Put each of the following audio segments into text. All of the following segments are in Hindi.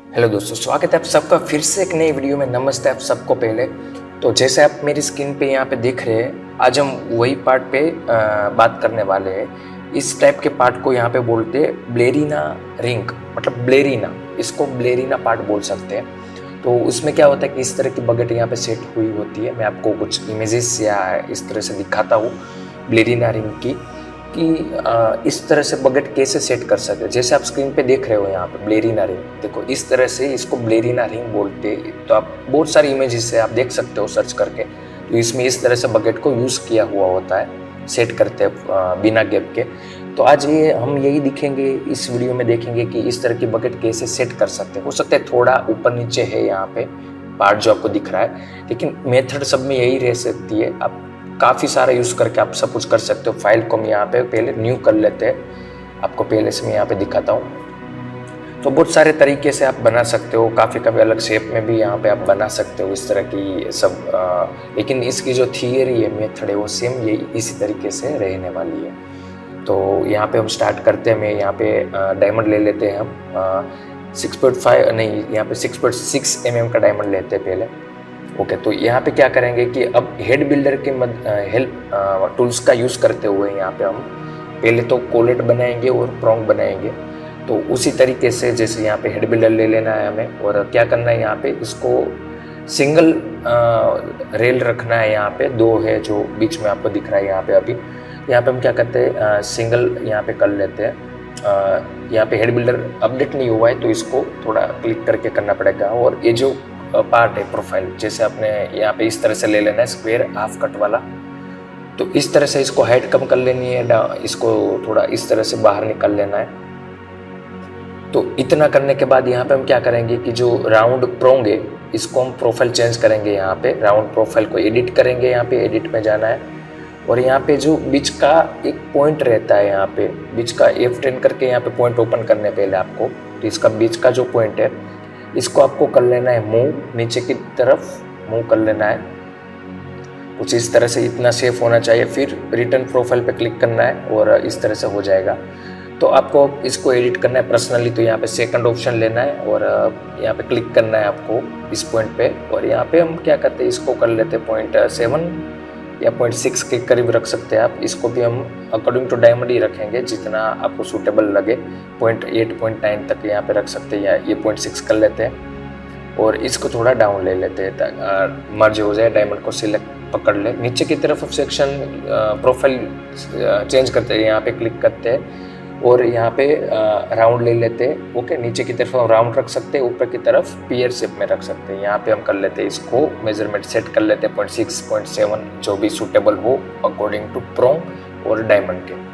हेलो दोस्तों, स्वागत है आप सबका फिर से एक नई वीडियो में। नमस्ते आप सबको। पहले तो जैसे आप मेरी स्क्रीन पे यहाँ पे देख रहे हैं, आज हम वही पार्ट पे बात करने वाले हैं। इस टाइप के पार्ट को यहाँ पे बोलते हैं ब्लेरिना रिंग, मतलब ब्लेरिना, इसको ब्लेरिना पार्ट बोल सकते हैं। तो उसमें क्या होता है कि इस तरह की बकेट यहाँ पे सेट हुई होती है। मैं आपको कुछ इमेजेस या इस तरह से दिखाता हूँ ब्लेरिना रिंग की, कि इस तरह से बकेट कैसे सेट कर सकते। जैसे आप स्क्रीन पे देख रहे हो यहाँ पे ब्लेरिना रिंग, देखो इस तरह से इसको ब्लेरिना रिंग बोलते हैं। तो आप बहुत सारी इमेजेस से आप देख सकते हो सर्च करके। तो इसमें इस तरह से बकेट को यूज़ किया हुआ होता है, सेट करते हैं बिना गैप के। तो आज ये हम यही दिखेंगे, इस वीडियो में देखेंगे कि इस तरह की बकेट कैसे सेट कर सकते हैं। हो सकता है थोड़ा ऊपर नीचे है यहाँ पे पार्ट जो आपको दिख रहा है, लेकिन मेथड सब में यही रह सकती है। आप काफ़ी सारा यूज़ करके आप सब कुछ कर सकते हो। फाइल को हम यहाँ पे पहले न्यू कर लेते हैं, आपको पहले से मैं यहाँ पे दिखाता हूँ। तो बहुत सारे तरीके से आप बना सकते हो, काफ़ी अलग शेप में भी यहाँ पे आप बना सकते हो इस तरह की सब। लेकिन इसकी जो थियरी है, मेथड है, वो सेम यही इसी तरीके से रहने वाली है। तो यहाँ पे हम स्टार्ट करते हैं। मैं यहाँ पे डायमंड ले लेते हैं हम 6.5 नहीं, यहाँ पे 6.6 mm का डायमंड लेते हैं पहले। ओके, तो यहाँ पे क्या करेंगे कि अब हेड बिल्डर के हेल्प टूल्स का यूज़ करते हुए यहाँ पे हम पहले तो कोलेट बनाएंगे और प्रोंग बनाएंगे। तो उसी तरीके से जैसे यहाँ पे हेड बिल्डर ले लेना है हमें, और क्या करना है, यहाँ पे इसको सिंगल रेल रखना है। यहाँ पे दो है जो बीच में आपको दिख रहा है यहाँ पे। अभी यहाँ पे हम क्या करते हैं, सिंगल यहाँ पे कर लेते हैं। यहाँ पे हेड बिल्डर अपडेट नहीं हुआ है तो इसको थोड़ा क्लिक करके करना पड़ेगा। और ये जो पार्ट है प्रोफाइल, जैसे आपने यहाँ पे इस तरह से ले लेना है, स्क्वायर हाफ कट वाला। तो इस तरह से इसको हाइट कम कर लेनी है, इसको थोड़ा इस तरह से बाहर निकाल लेना है। तो इतना करने के बाद यहाँ पे हम क्या करेंगे कि जो राउंड प्रोंग है, इसको हम प्रोफाइल चेंज करेंगे। यहाँ पे राउंड प्रोफाइल को एडिट करेंगे, यहाँ पे एडिट में जाना है। और यहाँ पे जो बीच का एक पॉइंट रहता है, यहाँ पे बीच का F10 करके यहाँ पे पॉइंट ओपन करने पहले आपको। तो इसका बीच का जो पॉइंट है, इसको आपको कर लेना है मूव, नीचे की तरफ मूव कर लेना है कुछ इस तरह से। इतना सेफ होना चाहिए। फिर रिटर्न प्रोफाइल पे क्लिक करना है और इस तरह से हो जाएगा। तो आपको इसको एडिट करना है पर्सनली, तो यहाँ पे सेकंड ऑप्शन लेना है और यहाँ पे क्लिक करना है आपको इस पॉइंट पे। और यहाँ पे हम क्या करते हैं, इसको कर लेते हैं 0.7 या 0.6 के करीब रख सकते हैं आप। इसको भी हम अकॉर्डिंग टू डायमंड ही रखेंगे, जितना आपको सूटेबल लगे। 0.8 0.9 तक यहाँ पे रख सकते हैं, या ये 0.6 कर लेते हैं। और इसको थोड़ा डाउन ले लेते हैं, मर्ज हो जाए, डायमंड को सिलेक्ट पकड़ ले। नीचे की तरफ सेक्शन प्रोफाइल चेंज करते हैं, यहाँ पे क्लिक करते हैं और यहाँ पे राउंड ले लेते हैं। ओके, नीचे की तरफ हम राउंड रख सकते हैं, ऊपर की तरफ पीयर शेप में रख सकते हैं। यहाँ पे हम कर लेते हैं, इसको मेजरमेंट सेट कर लेते हैं 0.6 0.7 जो भी सूटेबल हो अकॉर्डिंग टू प्रोंग और डायमंड के।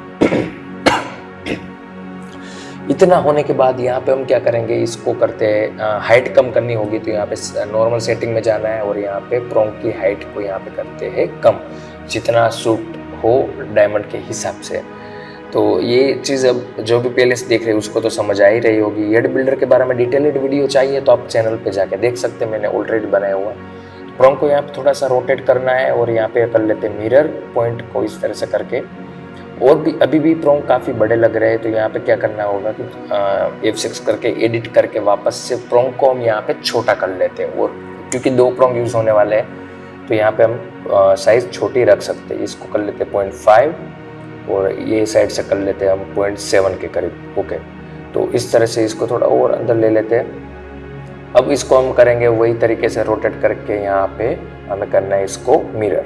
इतना होने के बाद यहाँ पे हम क्या करेंगे, इसको करते हैं हाइट कम करनी होगी। तो यहाँ पे नॉर्मल सेटिंग में जाना है और यहाँ पे प्रोंग की हाइट को यहाँ पे करते हैं कम, जितना सूट हो डायमंड के हिसाब से। तो ये चीज़ अब जो भी पहले से देख रहे हैं उसको तो समझ आ ही रही होगी। हेड बिल्डर के बारे में डिटेल्ड वीडियो चाहिए तो आप चैनल पे जाके देख सकते हैं, मैंने ऑलरेडी बनाया हुआ। तो प्रोंग को यहाँ पे थोड़ा सा रोटेट करना है और यहाँ पे कर लेते हैं मिरर पॉइंट को इस तरह से करके। और भी अभी भी प्रोंग काफ़ी बड़े लग रहे हैं, तो यहाँ पे क्या करना होगा कि F6 करके एडिट करके वापस से प्रोंग को हम यहाँ पे छोटा कर लेते हैं। और क्योंकि दो प्रोंग यूज़ होने वाले हैं तो यहाँ पे हम साइज़ छोटी रख सकते हैं। इसको कर लेते हैं 0.5 और ये साइड से कर लेते हैं हम 0.7 के करीब। ओके, तो इस तरह से इसको थोड़ा और अंदर ले लेते हैं। अब इसको हम करेंगे वही तरीके से रोटेट करके, यहाँ पे हमें करना है इसको मिरर।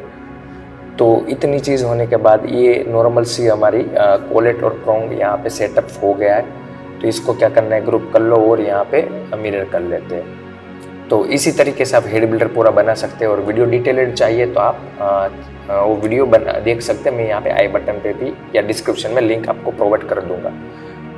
तो इतनी चीज़ होने के बाद ये नॉर्मल सी हमारी कोलेट और प्रोंग यहाँ पे सेटअप हो गया है। तो इसको क्या करना है, ग्रुप कर लो और यहाँ पे मिरर कर लेते हैं। तो इसी तरीके से आप हेड बिल्डर पूरा बना सकते हैं। और वीडियो डिटेल्ड चाहिए तो आप वो वीडियो देख सकते हैं। मैं यहाँ पे आई बटन पे भी या डिस्क्रिप्शन में लिंक आपको प्रोवाइड कर दूंगा।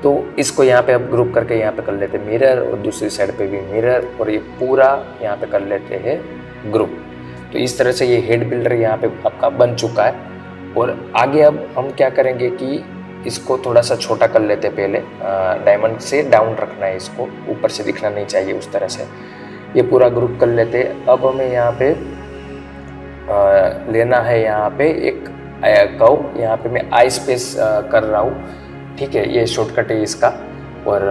तो इसको यहाँ पे आप ग्रुप करके यहाँ पे कर लेते हैं मिरर, और दूसरी साइड पे भी मिरर, और ये पूरा यहाँ पे कर लेते हैं ग्रुप। तो इस तरह से ये हेड बिल्डर यहाँ पे आपका बन चुका है। और आगे अब हम क्या करेंगे कि इसको थोड़ा सा छोटा कर लेते हैं। पहले डायमंड से डाउन रखना है, इसको ऊपर से दिखना नहीं चाहिए उस तरह से। ये पूरा ग्रुप कर लेते हैं। अब हमें यहाँ पे लेना है यहाँ पे एक कर्व। यहाँ पे मैं आई स्पेस कर रहा हूँ, ठीक है, ये शॉर्टकट है इसका। और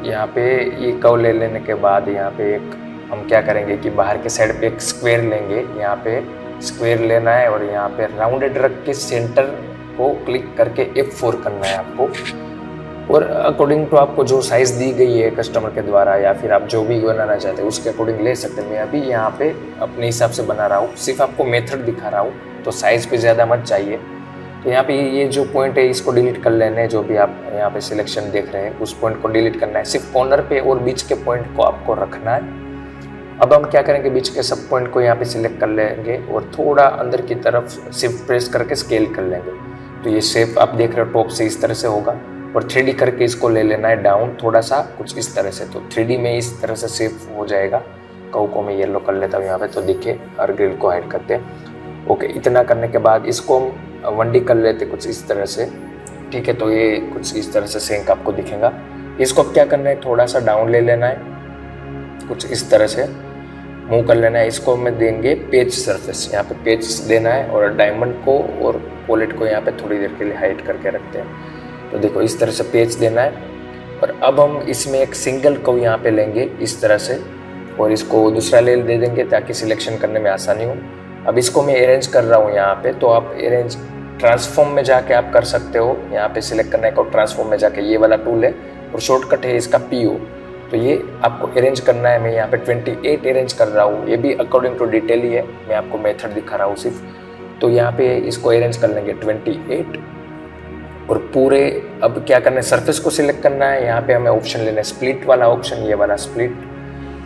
यहाँ पे ये कर्व ले लेने के बाद यहाँ पे एक हम क्या करेंगे कि बाहर के साइड पे एक स्क्वायर लेंगे। यहाँ पे स्क्वायर लेना है और यहाँ पे राउंडेड रख के सेंटर को क्लिक करके F4 करना है आपको। और अकॉर्डिंग टू आपको जो साइज़ दी गई है कस्टमर के द्वारा या फिर आप जो भी बनाना चाहते हैं उसके अकॉर्डिंग ले सकते हैं। मैं अभी यहाँ पे अपने हिसाब से बना रहा हूँ, सिर्फ आपको मेथड दिखा रहा हूँ, तो साइज़ पे ज़्यादा मत चाहिए। तो यहाँ पे ये जो पॉइंट है इसको डिलीट कर लेना है, जो भी आप यहाँ पे सिलेक्शन देख रहे हैं उस पॉइंट को डिलीट करना है। सिर्फ कॉर्नर पे और बीच के पॉइंट को आपको रखना है। अब हम क्या करेंगे, बीच के सब पॉइंट को यहाँ पे सिलेक्ट कर लेंगे और थोड़ा अंदर की तरफ शिफ्ट प्रेस करके स्केल कर लेंगे। तो ये शेप आप देख रहे हो टॉप से इस तरह से होगा और 3D करके इसको ले लेना है डाउन थोड़ा सा कुछ इस तरह से। तो 3D में इस तरह से शेप हो जाएगा। कऊ को मैं येलो कर लेता हूँ यहाँ पे तो दिखे, और ग्रिल को हाइड करते हैं। ओके, इतना करने के बाद इसको हम 1D कर लेते कुछ इस तरह से। ठीक है, तो ये कुछ इस तरह से सिंक आपको दिखेगा। इसको क्या करना है, थोड़ा सा डाउन ले लेना है, कुछ इस तरह से मूव कर लेना है। इसको हमें देंगे पेज सरफेस, यहाँ पे पेज देना है और डायमंड को और पोलेट को यहाँ पे थोड़ी देर के लिए हाइड करके रखते हैं। तो देखो इस तरह से पेज देना है। और अब हम इसमें एक सिंगल को यहाँ पे लेंगे इस तरह से और इसको दूसरा लेयर दे देंगे ताकि सिलेक्शन करने में आसानी हो। अब इसको मैं अरेंज कर रहा हूँ यहाँ पे, तो आप अरेंज ट्रांसफॉर्म में जाके आप कर सकते हो। यहाँ पे सिलेक्ट करना है और ट्रांसफॉर्म में जाके ये वाला टूल है और शॉर्टकट है इसका PO। तो ये आपको अरेंज करना है। मैं यहाँ पे 28 अरेंज कर रहा हूँ, ये भी अकॉर्डिंग टू डिटेल ही है, मैं आपको मेथड दिखा रहा हूँ सिर्फ। तो यहाँ पे इसको अरेंज कर लेंगे 28 और पूरे। अब क्या करना है, सरफेस को सिलेक्ट करना है। यहाँ पे हमें ऑप्शन लेना है स्प्लिट वाला ऑप्शन, ये वाला स्प्लिट,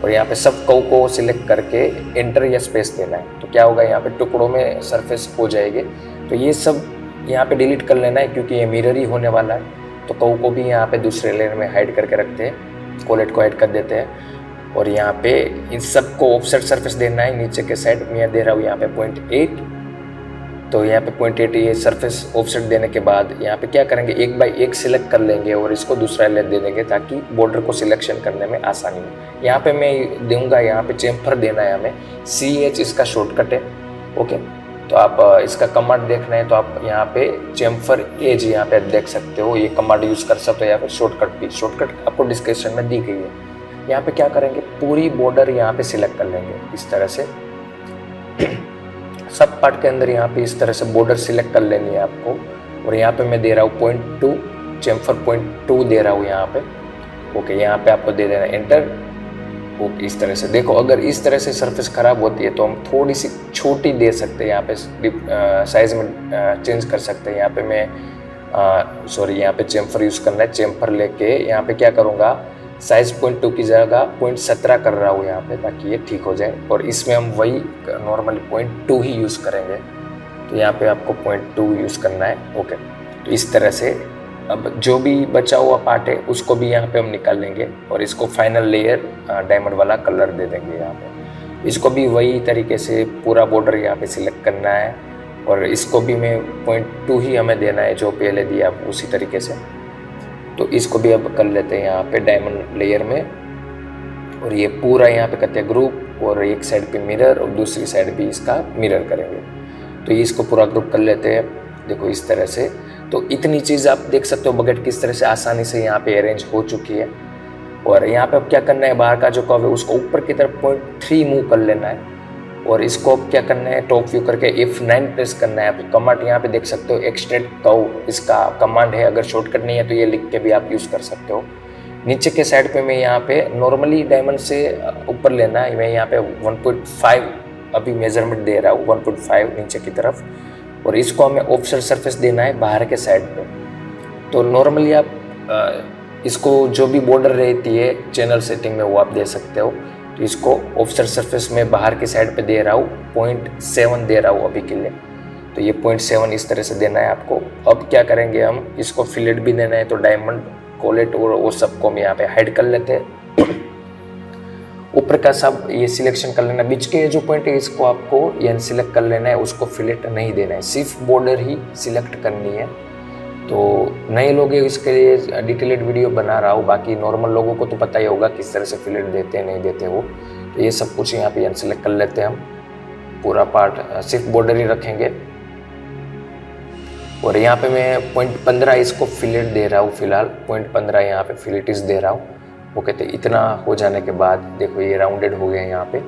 और यहाँ पे सब कव को सिलेक्ट करके एंटर या स्पेस देना है। तो क्या होगा, यहाँ पे टुकड़ों में सरफेस हो जाएंगे। तो ये सब यहाँ पे डिलीट कर लेना है क्योंकि ये मिरर ही होने वाला है। तो कव को भी यहाँ पे दूसरे लेयर में हाइड करके रखते हैं, कोलेट को हाइड कर देते हैं। और यहाँ पे इन सबको ऑफसेट सरफेस देना है नीचे के साइड। मैं दे रहा हूँ यहाँ पे 0.8। तो यहाँ पे 0.8 ये सरफेस ऑफसेट देने के बाद यहाँ पे क्या करेंगे, 1 बाई 1 सिलेक्ट कर लेंगे और इसको दूसरा लेयर दे देंगे ताकि बॉर्डर को सिलेक्शन करने में आसानी हो। यहाँ पे मैं दूंगा, यहाँ पे चेम्फर देना है हमें, CH इसका शॉर्टकट है। ओके, तो आप इसका कमांड देखना है तो आप यहाँ पे चेम्फर एज यहाँ पे देख सकते हो, ये कमांड यूज़ कर सकते हो या फिर शॉर्टकट भी, शॉर्टकट आपको डिस्क्रिप्शन में दी गई है। यहाँ पे क्या करेंगे, पूरी बॉर्डर यहाँ पे सिलेक्ट कर लेंगे इस तरह से। सब पार्ट के अंदर यहाँ पे इस तरह से बॉर्डर सिलेक्ट कर लेनी है आपको। और यहाँ पे मैं दे रहा हूँ 0.2, चेम्फर 0.2 दे रहा हूँ यहाँ पे। ओके, यहाँ पे आपको दे देना एंटर। ओके, इस तरह से देखो, अगर इस तरह से सरफेस खराब होती है तो हम थोड़ी सी छोटी दे सकते हैं, यहाँ पे साइज में चेंज कर सकते हैं। यहाँ पे मैं यहाँ पे चेम्फर यूज़ करना है, चेम्फर लेके यहाँ पे क्या करूँगा, साइज 0.2 की जगह 0.17 कर रहा हूँ यहाँ पे ताकि ये ठीक हो जाए। और इसमें हम वही नॉर्मली 0.2 ही यूज़ करेंगे। तो यहाँ पे आपको 0.2 यूज़ करना है। ओके, तो इस तरह से अब जो भी बचा हुआ पार्ट है उसको भी यहाँ पे हम निकाल लेंगे और इसको फाइनल लेयर डायमंड वाला कलर दे देंगे यहाँ पे। इसको भी वही तरीके से पूरा बॉर्डर यहाँ पे सिलेक्ट करना है और इसको भी मैं 0.2 ही हमें देना है जो पहले दिया उसी तरीके से। तो इसको भी अब कर लेते हैं यहाँ पे डायमंड लेयर में। और ये पूरा यहाँ पे करते हैं ग्रुप और एक साइड पे मिरर और दूसरी साइड भी इसका मिरर करेंगे। तो ये इसको पूरा ग्रुप कर लेते हैं, देखो इस तरह से। तो इतनी चीज़ आप देख सकते हो बकेट किस तरह से आसानी से यहाँ पे अरेंज हो चुकी है। और यहाँ पे अब क्या करना है, बाहर का जो कर्व है उसको ऊपर की तरफ 0.3 मूव कर लेना है। और इसको अब क्या करना है, टॉप व्यू करके F9 प्रेस करना है। आप कमांड यहाँ पे देख सकते हो, एक्सट्रैक्ट कर्व इसका कमांड है। अगर शॉर्टकट नहीं है तो ये लिख के भी आप यूज़ कर सकते हो। नीचे के साइड पे मैं यहाँ पे नॉर्मली डायमंड से ऊपर लेना है, मैं यहाँ पे 1.5 अभी मेजरमेंट दे रहा हूँ, 1.5 नीचे की तरफ। और इसको हमें ऑफसेट सरफेस देना है बाहर के साइड पे। तो नॉर्मली आप इसको जो भी बॉर्डर रहती है चैनल सेटिंग में वो आप दे सकते हो। तो इसको ऑफसेट सरफेस में बाहर की साइड पे दे रहा हूँ, 0.7 दे रहा हूँ अभी के लिए। तो ये 0.7 इस तरह से देना है आपको। अब क्या करेंगे, हम इसको फिलेट भी देना है। तो डायमंड, कोलेट और वो सबको हम यहाँ पे हाइड कर लेते हैं। ऊपर का सब ये सिलेक्शन कर लेना, बीच के जो पॉइंट है इसको आपको ये सिलेक्ट कर लेना है, उसको फिलेट नहीं देना है, सिर्फ बॉर्डर ही सिलेक्ट करनी है। तो नए लोग इसके लिए डिटेलेड वीडियो बना रहा हूँ, बाकी नॉर्मल लोगों को तो पता ही होगा किस तरह से फिलेट देते हैं नहीं देते वो। तो ये सब कुछ यहाँ पे अनसिलेक्ट कर लेते हैं हम, पूरा पार्ट सिर्फ बॉर्डर ही रखेंगे। और यहाँ पे मैं 0.15 इसको फिलेट दे रहा हूँ फिलहाल, 0.15 यहाँ पे फिलेटिस दे रहा हूँ। ओके, तो इतना हो जाने के बाद देखो ये राउंडेड हो गया यहाँ पे।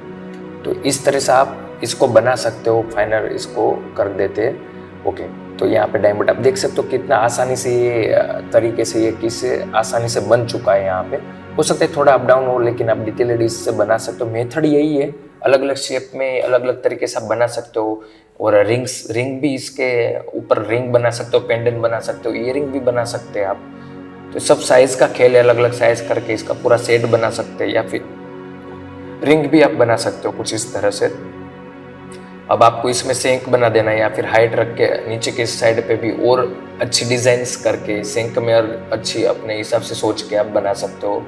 तो इस तरह से आप इसको बना सकते हो, फाइनल इसको कर देते हैं। ओके, तो यहाँ पे डायमंड आप देख सकते हो कितना आसानी से ये तरीके से ये किस आसानी से बन चुका है। यहाँ पे हो सकता है थोड़ा अप डाउन हो, लेकिन आप डिटेल्ड इससे बना सकते हो। मेथड यही है, अलग अलग शेप में अलग अलग तरीके से आप बना सकते हो। और रिंग भी इसके ऊपर रिंग बना सकते हो, पेंडेंट बना सकते हो, ईयरिंग भी बना सकते हैं आप। तो सब साइज का खेल है, अलग अलग साइज करके इसका पूरा सेट बना सकते हैं, या फिर रिंग भी आप बना सकते हो कुछ इस तरह से। अब आपको इसमें सेंक बना देना है, या फिर हाइट रख के नीचे के साइड पे भी और अच्छी डिजाइन्स करके सेंक में और अच्छी अपने हिसाब से सोच के आप बना सकते हो,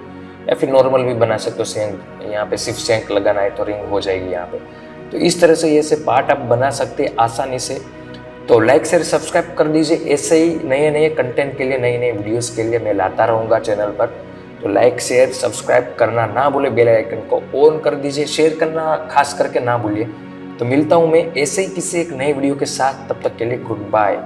या फिर नॉर्मल भी बना सकते हो। सेंक यहाँ पे सिर्फ सेंक लगाना है तो रिंग हो जाएगी यहाँ पे। तो इस तरह से ये से पार्ट आप बना सकते हैं आसानी से। तो लाइक शेयर सब्सक्राइब कर दीजिए, ऐसे ही नए नए कंटेंट के लिए, नई नई वीडियोस के लिए मैं लाता रहूँगा चैनल पर। तो लाइक शेयर सब्सक्राइब करना ना भूले, बेल आइकन को ऑन कर दीजिए, शेयर करना खास करके ना भूलिए। तो मिलता हूँ मैं ऐसे ही किसी एक नए वीडियो के साथ, तब तक के लिए गुड बाय।